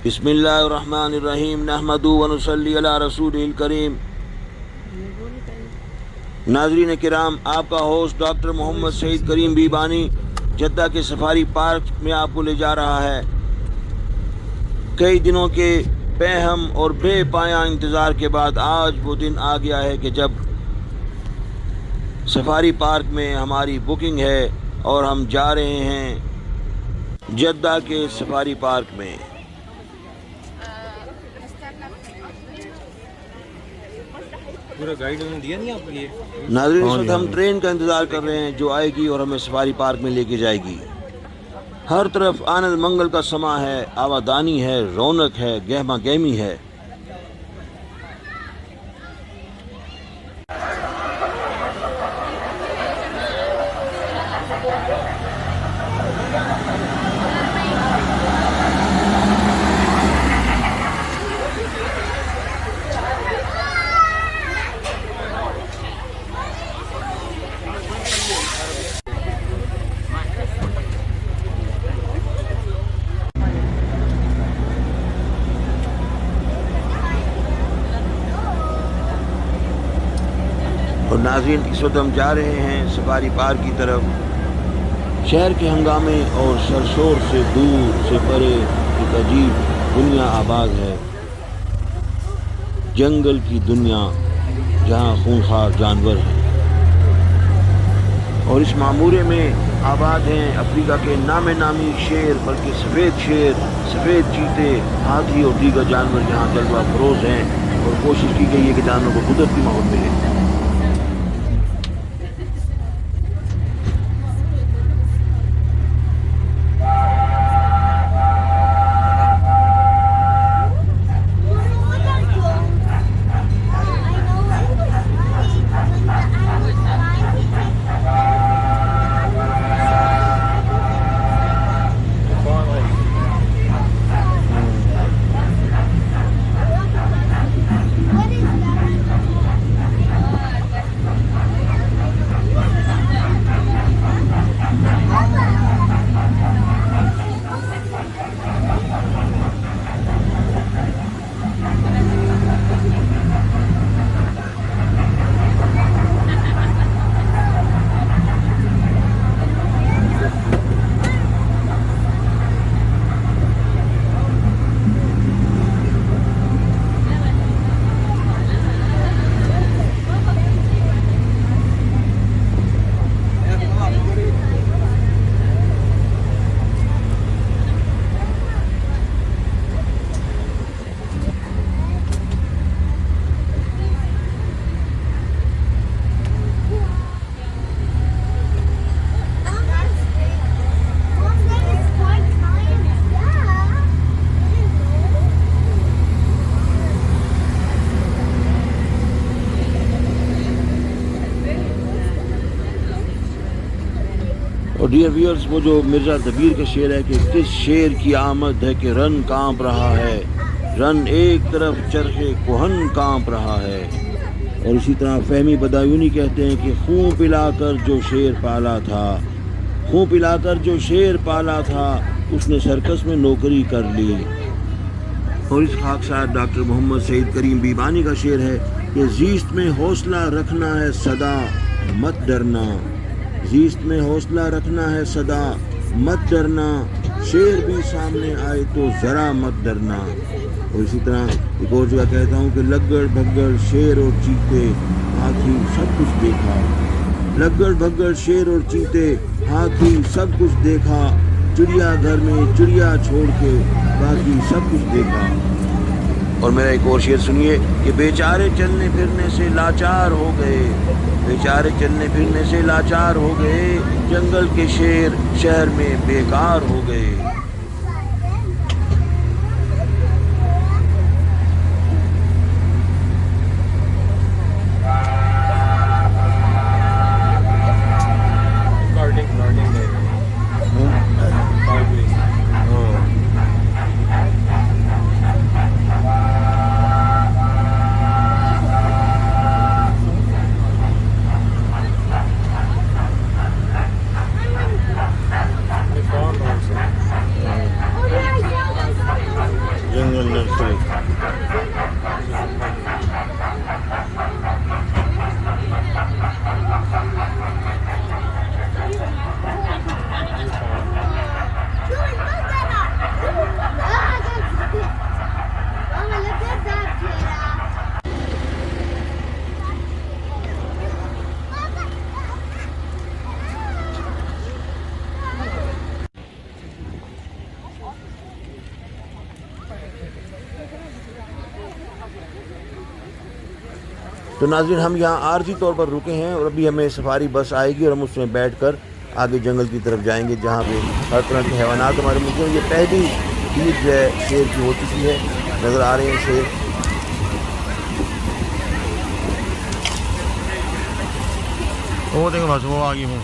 बिस्मिल्लाहिर्रहमानिर्रहीम नहमदु व नुसल्ली अला रसूलिल करीम। नाज़रीन किराम, आपका होस्ट डॉक्टर मोहम्मद सईद करीम बीबानी जद्दा के सफारी पार्क में आपको ले जा रहा है। कई दिनों के बेहम और बेपाया इंतज़ार के बाद आज वो दिन आ गया है कि जब सफारी पार्क में हमारी बुकिंग है और हम जा रहे हैं जद्दा के सफारी पार्क में। पूरा गाइड उन्होंने दिया नहीं आपको ये? नाज़रीन, इस वक्त हम ट्रेन का इंतज़ार कर रहे हैं जो आएगी और हमें सफारी पार्क में लेके जाएगी। हर तरफ आनंद मंगल का समा है, आवादानी है, रौनक है, गहमा गहमी है। और नाज़रीन, इस वक्त हम जा रहे हैं सफारी पार्क की तरफ। शहर के हंगामे और शोर से दूर से परे एक अजीब दुनिया आबाद है, जंगल की दुनिया जहाँ खूंखार जानवर हैं। और इस मामूरे में आबाद हैं अफ्रीका के नामे नामी शेर, बल्कि सफ़ेद शेर, सफ़ेद चीते, हाथी और दीगर जानवर यहाँ जलवा फरोज हैं। और कोशिश की गई है कि जानवरों को कुदरती माहौल मिले। और डियर व्यूअर्स, वो जो मिर्ज़ा दबीर का शेर है कि किस शेर की आमद है कि रन कांप रहा है, रन एक तरफ चरखे कोहन कांप रहा है। और इसी तरह फहमी बदायूनी कहते हैं कि खून पिलाकर जो शेर पाला था, खून पिलाकर जो शेर पाला था, उसने सर्कस में नौकरी कर ली। और इस खाकसार डॉक्टर मोहम्मद सईद करीम बीबानी का शेर है कि ज़ीस्त में हौसला रखना है सदा मत डरना, ज़ीस्त में हौसला रखना है सदा मत डरना, शेर भी सामने आए तो ज़रा मत डरना। और इसी तरह एक और जगह कहता हूँ कि लग्गड़ भग्गड़ शेर और चीते हाथी सब कुछ देखा, लग्गड़ भग्गड़ शेर और चीते हाथी सब कुछ देखा, चिड़िया घर में चिड़िया छोड़ के बाकी सब कुछ देखा। और मेरा एक और शेर सुनिए कि बेचारे चलने फिरने से लाचार हो गए, बेचारे चलने फिरने से लाचार हो गए, जंगल के शेर शहर में बेकार हो गए। तो नाज़रीन, हम यहाँ आर्जी तौर पर रुके हैं और अभी हमें सफारी बस आएगी और हम उसमें बैठकर आगे जंगल की तरफ जाएंगे, जहाँ पे हर तरह के हैवानात हमारे मुल्क में। ये पहली ईद जो है शेर की हो चुकी है, नज़र आ रहे हैं शेर। वो देखो बस वो आ गई वो।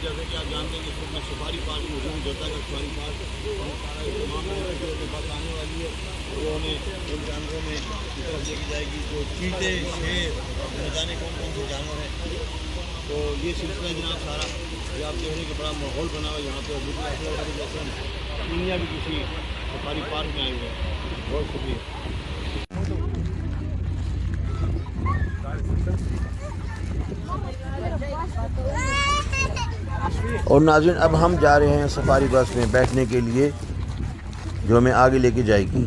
जैसे कि आप जानते हैं कि इसमें सफारी पार्क मौजूद होता है। सफारी पार्क सारा इस्तेमाल के पास आने वाली है, वो हमें उन जानवरों में की तरफ लेके जाएगी जो चीते, शेर, न जाने कौन कौन से जानवर हैं। तो ये सिलसिला जनाब सारा ये आप देख रहे हैं कि बड़ा माहौल बना हुआ है यहाँ पे। जैसे हम दुनिया भी किसी सफारी पार्क में आए हुए हैं। बहुत शुक्रिया। और नाज़रीन, अब हम जा रहे हैं सफारी बस में बैठने के लिए, जो हमें आगे लेके जाएगी।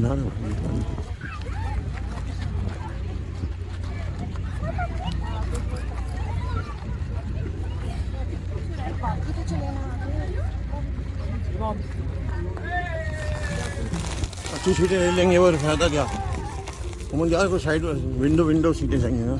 अच्छी सीटें ले लेंगे और फायदा क्या, हम यार को साइड विंडो सीटें चाहिए ना।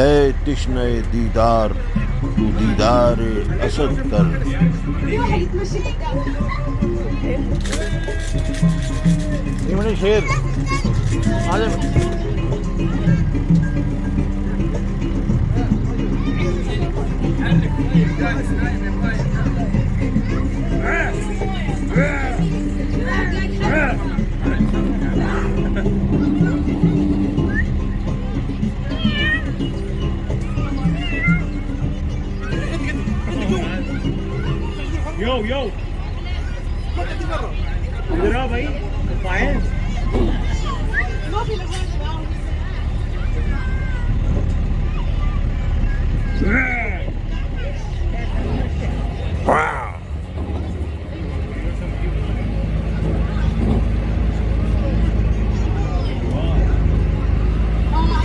ऐ तिश्ने दीदार तू दीदार असद कर। शेर यो इधर आओ भाई, पाए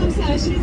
25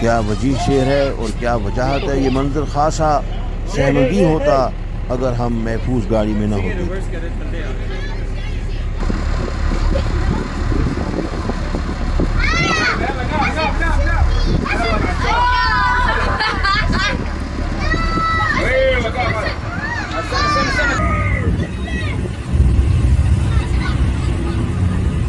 क्या वजीह शेर है और क्या वजाहत है। ये मंजर खासा सहमगी होता अगर हम महफूज गाड़ी में ना होते।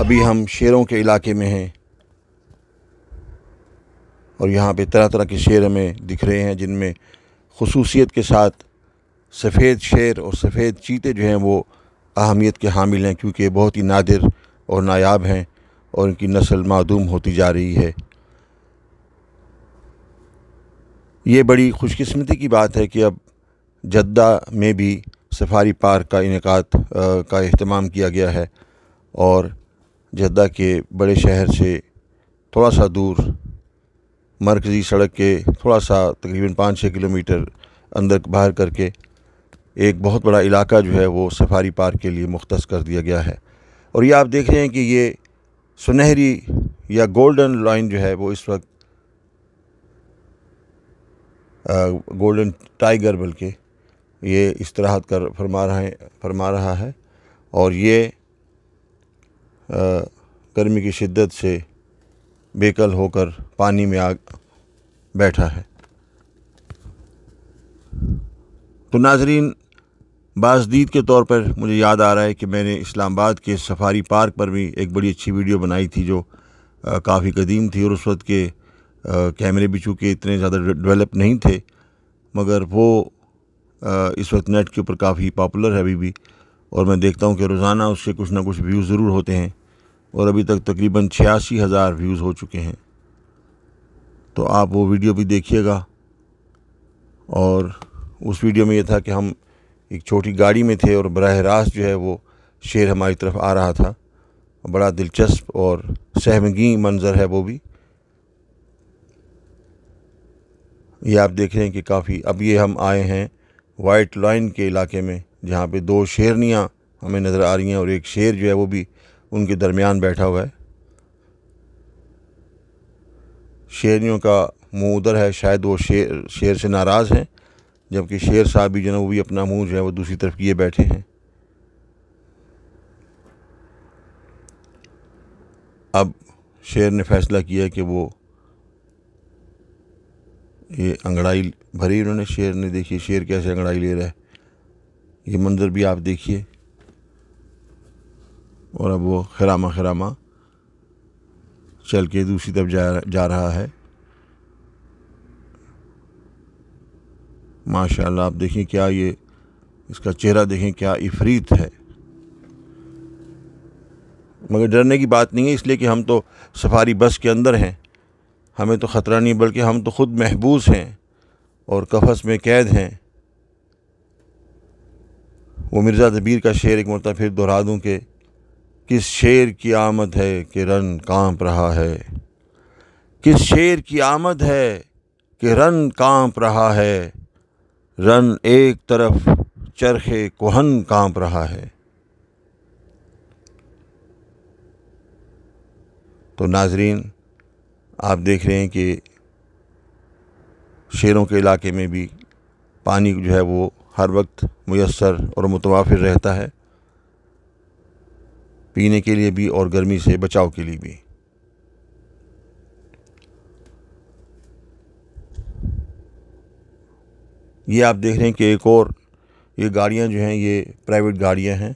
अभी हम शेरों के इलाके में हैं और यहाँ पे तरह तरह के शेर हमें दिख रहे हैं, जिनमें खुसूसियत के साथ सफ़ेद शेर और सफ़ेद चीते जो हैं वो अहमियत के हामिल हैं, क्योंकि बहुत ही नादिर और नायाब हैं और इनकी नस्ल मादूम होती जा रही है। ये बड़ी खुशकिस्मती की बात है कि अब जद्दा में भी सफारी पार्क का इनेकाद का एहतमाम किया गया है और जद्दा के बड़े शहर से थोड़ा सा दूर मरकज़ी सड़क के थोड़ा सा तकरीबन 5-6 किलोमीटर अंदर बाहर करके एक बहुत बड़ा इलाका जो है वो सफारी पार्क के लिए मुख्तस कर दिया गया है। और ये आप देख रहे हैं कि ये सुनहरी या गोल्डन लाइन जो है वो इस वक्त गोल्डन टाइगर बल्कि ये इस्तराहत कर फरमा रहा है और ये गर्मी की शिद्दत से बेकल होकर पानी में आ बैठा है। तो नाज़रीन, बाज़दीद के तौर पर मुझे याद आ रहा है कि मैंने इस्लामाबाद के सफारी पार्क पर भी एक बड़ी अच्छी वीडियो बनाई थी जो काफ़ी कदीम थी और उस वक्त के कैमरे भी चूँकि इतने ज़्यादा डेवलप नहीं थे, मगर वो इस वक्त नेट के ऊपर काफ़ी पॉपुलर है अभी भी, और मैं देखता हूँ कि रोज़ाना उससे कुछ ना कुछ व्यूज़ ज़रूर होते हैं और अभी तक तकरीबन 86,000 व्यूज़ हो चुके हैं। तो आप वो वीडियो भी देखिएगा। और उस वीडियो में ये था कि हम एक छोटी गाड़ी में थे और बराह रास्त जो है वो शेर हमारी तरफ आ रहा था। बड़ा दिलचस्प और सहमगी मंज़र है वो भी। ये आप देख रहे हैं कि काफ़ी, अब ये हम आए हैं वाइट लाइन के इलाके में जहाँ पे 2 शेरनियाँ हमें नज़र आ रही हैं और एक शेर जो है वो भी उनके दरमियान बैठा हुआ है। शेरनियों का मुंह उधर है, शायद वो शेर से नाराज़ हैं, जबकि शेर साहब भी जो है वो भी अपना मुंह जो है वो दूसरी तरफ किए बैठे हैं। अब शेर ने फैसला किया कि वो ये अंगड़ाई भरी उन्होंने, शेर ने, देखिए शेर कैसे अंगड़ाई ले रहा है, ये मंज़र भी आप देखिए। और अब वो खरामा चल के दूसरी तरफ जा रहा है। माशाअल्लाह, आप देखें क्या ये इसका चेहरा देखें, क्या इफरीत है। मगर डरने की बात नहीं है, इसलिए कि हम तो सफारी बस के अंदर हैं, हमें तो ख़तरा नहीं, बल्कि हम तो ख़ुद महबूस हैं और कफस में कैद हैं। वो मिर्ज़ा दबीर का शेर एक मरतबा फिर दोहरा दूँ कि किस शेर की आमद है कि रन काँप रहा है, किस शेर की आमद है कि रन काँप रहा है, रन एक तरफ चरखे कोहन काँप रहा है। तो नाजरीन, आप देख रहे हैं कि शेरों के इलाके में भी पानी जो है वो हर वक्त मुयस्सर और मुतवाफिर रहता है, पीने के लिए भी और गर्मी से बचाव के लिए भी। ये आप देख रहे हैं कि एक और ये गाड़ियां जो हैं ये प्राइवेट गाड़ियां हैं।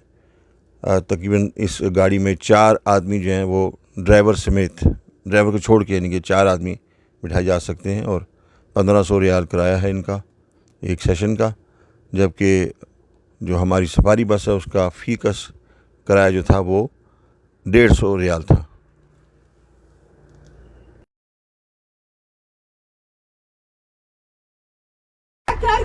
तकरीबन इस गाड़ी में 4 आदमी जो हैं वो ड्राइवर समेत, ड्राइवर को छोड़ के यानी कि 4 आदमी बिठाए जा सकते हैं और 1500 रियाल किराया है इनका एक सेशन का, जबकि जो हमारी सफारी बस है उसका फ़ीकस किराया जो था वो 150 रियाल था।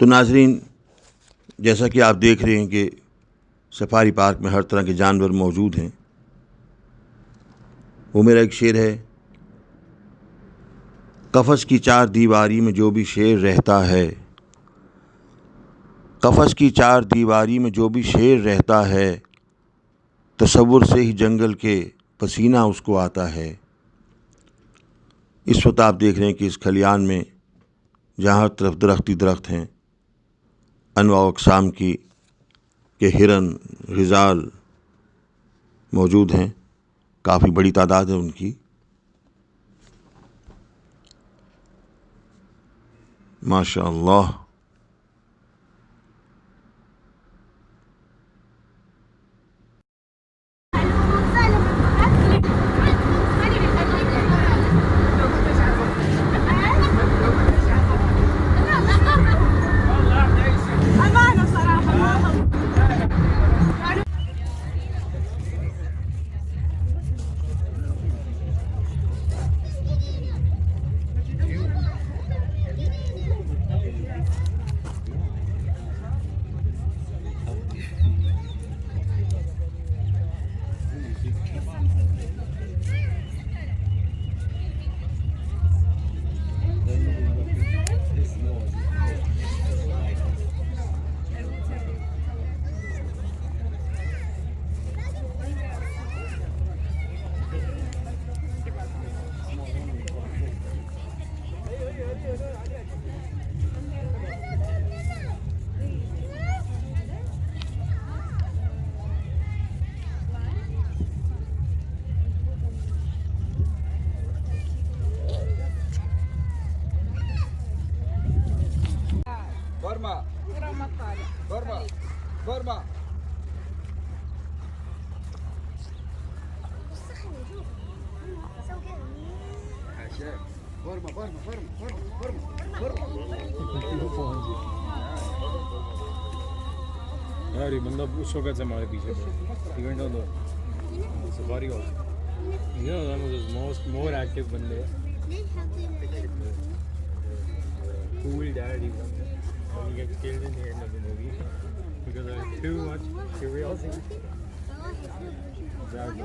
तो नाजरीन, जैसा कि आप देख रहे हैं कि सफारी पार्क में हर तरह के जानवर मौजूद हैं। वो मेरा एक शेर है, कफस की 4 दीवारी में जो भी शेर रहता है, कफस की 4 दीवारी में जो भी शेर रहता है, तसव्वुर से ही जंगल के पसीना उसको आता है। इस वक्त आप देख रहे हैं कि इस खलियान में जहाँ हर तरफ दरख्त ही दरख्त हैं, अनवा अक़साम की के हिरन ग़िज़ाल मौजूद हैं, काफ़ी बड़ी तादाद है उनकी। माशाअल्लाह, Forma. Forma. Forma. Forma, forma, forma, forma, forma. यार ये बंदा उस वक्त से हमारे पीछे था. He went on the safari also. You know, one of those more active बंदे. Cool dad he was. And he gets killed in the end of the movie because of too much curiosity. Exactly.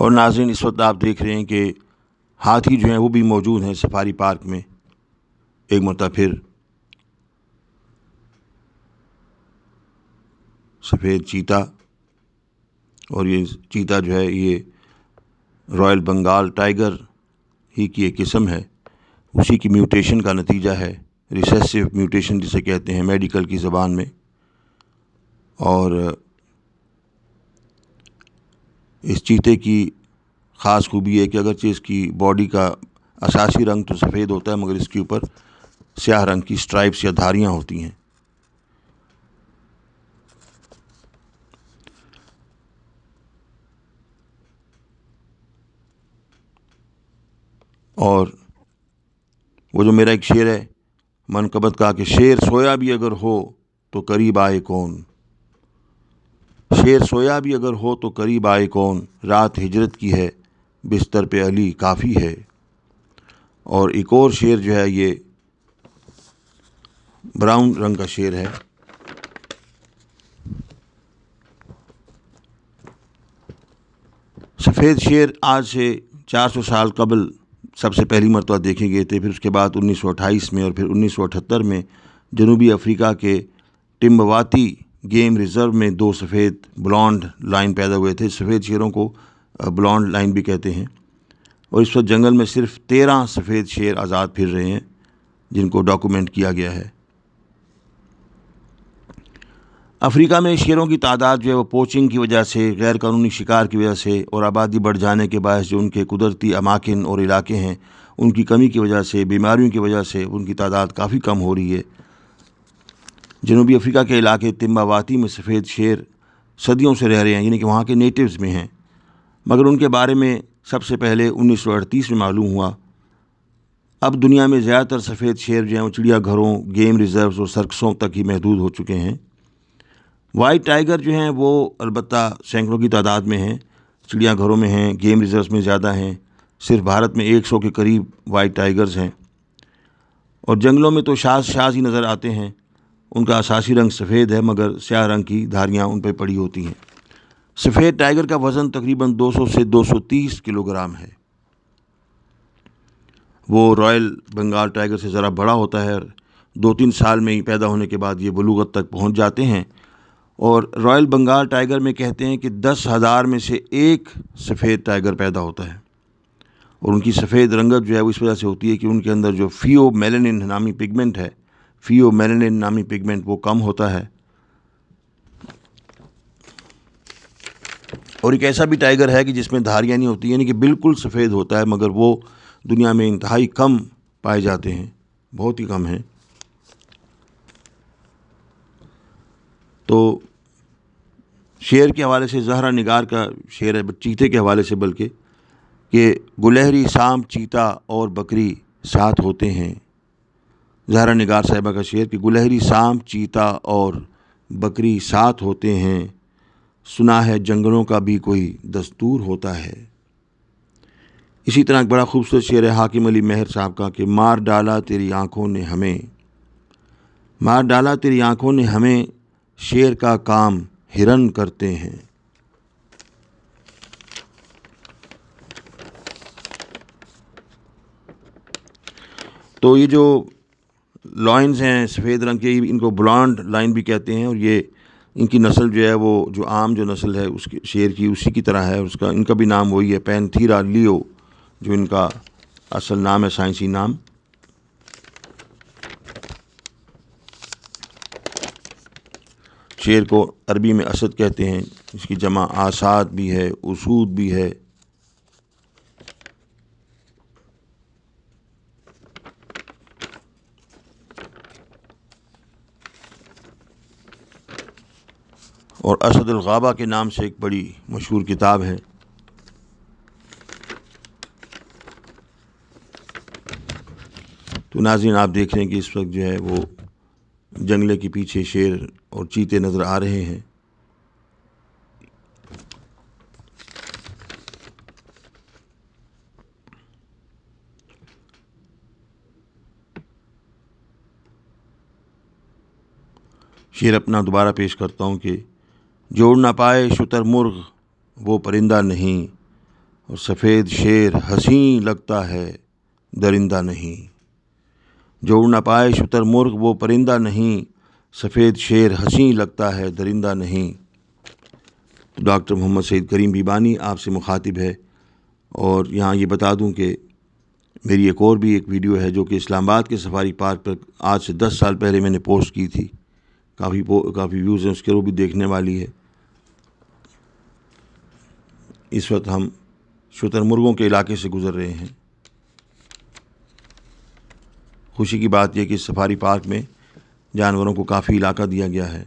और नाज़रीन, इस वक्त आप देख रहे हैं कि हाथी जो हैं वो भी मौजूद हैं सफारी पार्क में. एक मरतबा फिर सफ़ेद चीता, और ये चीता जो है ये रॉयल बंगाल टाइगर ही की एक किस्म है. उसी की म्यूटेशन का नतीजा है, रिसेसिव म्यूटेशन जिसे कहते हैं मेडिकल की ज़बान में. और इस चीते की ख़ास खूबी है कि अगरचे इसकी बॉडी का असासी रंग तो सफ़ेद होता है, मगर इसके ऊपर स्याह रंग की स्ट्राइप्स या धारियाँ होती हैं. और वो जो मेरा एक शेर है मनकबत का कि शेर सोया भी अगर हो तो करीब आए कौन, शेर सोया भी अगर हो तो करीब आए कौन, रात हिजरत की है बिस्तर पे अली काफ़ी है. और एक और शेर जो है ये ब्राउन रंग का शेर है. सफ़ेद शेर आज से 400 साल कबल सबसे पहली मरतबा देखे गए थे. फिर उसके बाद 1928 में और फिर 1978 में जनूबी अफ्रीका के टिम्बवाती गेम रिज़र्व में 2 सफ़ेद ब्लॉन्ड लाइन पैदा हुए थे. सफ़ेद शेरों को ब्लॉन्ड लाइन भी कहते हैं. और इस वक्त जंगल में सिर्फ 13 सफ़ेद शेर आज़ाद फिर रहे हैं जिनको डॉक्यूमेंट किया गया है. अफ्रीका में शेरों की तादाद जो है वो पोचिंग की वजह से, गैर कानूनी शिकार की वजह से और आबादी बढ़ जाने के बायस जो उनके कुदरती अमाकिन और इलाके हैं उनकी कमी की वजह से, बीमारियों की वजह से उनकी तादाद काफ़ी कम हो रही है. जनूबी अफ्रीका के इलाके तिम्बावाती में सफ़ेद शेर सदियों से रह रहे हैं, यानी कि वहाँ के नेटिव्स में हैं, मगर उनके बारे में सबसे पहले 1938 में मालूम हुआ. अब दुनिया में ज़्यादातर सफ़ेद शेर जो हैं वो चिड़ियाघरों, गेम रिज़र्व्स और सर्कसों तक ही महदूद हो चुके हैं. वाइट टाइगर जो हैं वो अलबत्ता सैकड़ों की तादाद में हैं, चिड़ियाघरों में हैं, गेम रिज़र्व्स में ज़्यादा हैं. सिर्फ भारत में 100 के करीब वाइट टाइगर्स हैं. और जंगलों में तो शाज़ ही नज़र आते हैं. उनका असासी रंग सफ़ेद है मगर स्याह रंग की धारियाँ उन पर पड़ी होती हैं. सफ़ेद टाइगर का वज़न तकरीबन 200 से 230 किलोग्राम है. वो रॉयल बंगाल टाइगर से ज़रा बड़ा होता है. 2-3 साल में ही पैदा होने के बाद ये बलूगत तक पहुँच जाते हैं. और रॉयल बंगाल टाइगर में कहते हैं कि 10,000 में से एक सफ़ेद टाइगर पैदा होता है. और उनकी सफ़ेद रंगत जो है वो इस वजह से होती है कि उनके अंदर जो फियोमेलानिन नामी पिगमेंट है, फियोमेलानिन नामी पिगमेंट वो कम होता है. और एक ऐसा भी टाइगर है कि जिसमें धारियाँ नहीं होती, यानी कि बिल्कुल सफ़ेद होता है, मगर वो दुनिया में इंतहाई कम पाए जाते हैं, बहुत ही कम हैं. तो शेर के हवाले से ज़हरा निगार का शेर है, चीते के हवाले से बल्कि, कि गुलहरी शाम चीता और बकरी साथ होते हैं. ज़हरा निगार साहिबा का शेर कि गुलहरी शाम चीता और बकरी साथ होते हैं, सुना है जंगलों का भी कोई दस्तूर होता है. इसी तरह एक बड़ा खूबसूरत शेर है हाकिम अली महर साहब का कि मार डाला तेरी आँखों ने हमें, मार डाला तेरी आँखों ने हमें, शेर का काम हिरन करते हैं. तो ये जो लॉइन्स हैं सफ़ेद रंग के, इनको ब्लॉन्ड लाइन भी कहते हैं. और ये इनकी नस्ल जो है वो जो आम जो नस्ल है उसके शेर की उसी की तरह है. उसका इनका भी नाम वही है, पैंथीरा लियो, जो इनका असल नाम है, साइंसी नाम. शेर को अरबी में असद कहते हैं, इसकी जमा आसाद भी है, उसूद भी है। और असदुल गाबा के नाम से एक बड़ी मशहूर किताब है। तो नाज़रीन, आप देख रहे हैं कि इस वक्त जो है वो जंगले के पीछे शेर और चीते नज़र आ रहे हैं। शेर अपना दोबारा पेश करता हूँ कि जोड़ ना पाए शुतुरमुर्ग वो परिंदा नहीं, और सफ़ेद शेर हसीं लगता है दरिंदा नहीं। जोड़ ना पाए शुतुरमुर्ग वो परिंदा नहीं, सफ़ेद शेर हसीं लगता है दरिंदा नहीं। तो डॉक्टर मोहम्मद सईद करीम बीबानी आपसे मुखातिब है। और यहाँ ये बता दूँ कि मेरी एक और भी एक वीडियो है जो कि इस्लामाबाद के सफारी पार्क पर आज से 10 साल पहले मैंने पोस्ट की थी। काफ़ी व्यूज़ हैं उसके, वो भी देखने वाली है। इस वक्त हम शुतुरमुर्गों के इलाके से गुज़र रहे हैं। खुशी की बात यह कि इस सफारी पार्क में जानवरों को काफ़ी इलाका दिया गया है।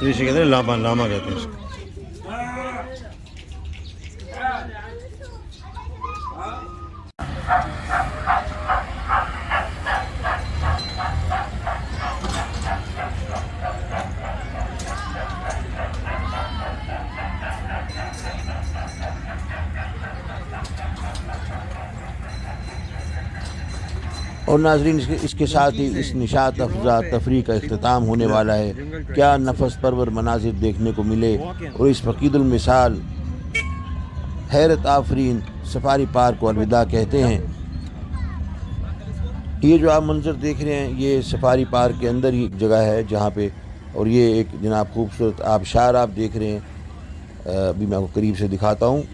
इसे कहते हैं लामा, लामा कहते हैं इसको। और नाजरीन, इसके साथ ही इस निशात अफजा तफरी का इख्तिताम होने वाला है। क्या नफस परवर मनाजिर देखने को मिले, और इस फ़कीदुल मिसाल हैरत आफरीन सफारी पार्क को अलविदा कहते हैं। ये जो आप मंजर देख रहे हैं, ये सफारी पार्क के अंदर ही एक जगह है जहाँ पे, और ये एक जनाब खूबसूरत आबशार आप देख रहे हैं। अभी मैं आपको करीब से दिखाता हूँ।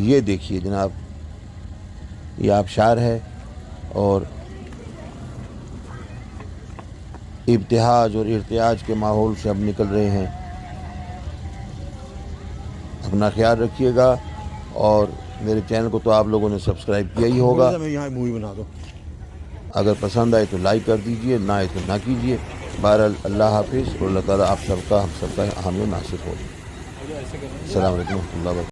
ये देखिए जनाब, ये आबशार है और इब्तिहाज और इर्तियाज के माहौल से अब निकल रहे हैं। अपना ख्याल रखिएगा, और मेरे चैनल को तो आप लोगों ने सब्सक्राइब किया ही होगा। यहाँ मूवी बना दो। अगर पसंद आए तो लाइक कर दीजिए, ना आए तो ना कीजिए। बहरहाल अल्लाह हाफिज़, और अल्लाह ताला आप सबका हम सबका हामी नासिर हो। अस्सलाम वालेकुम।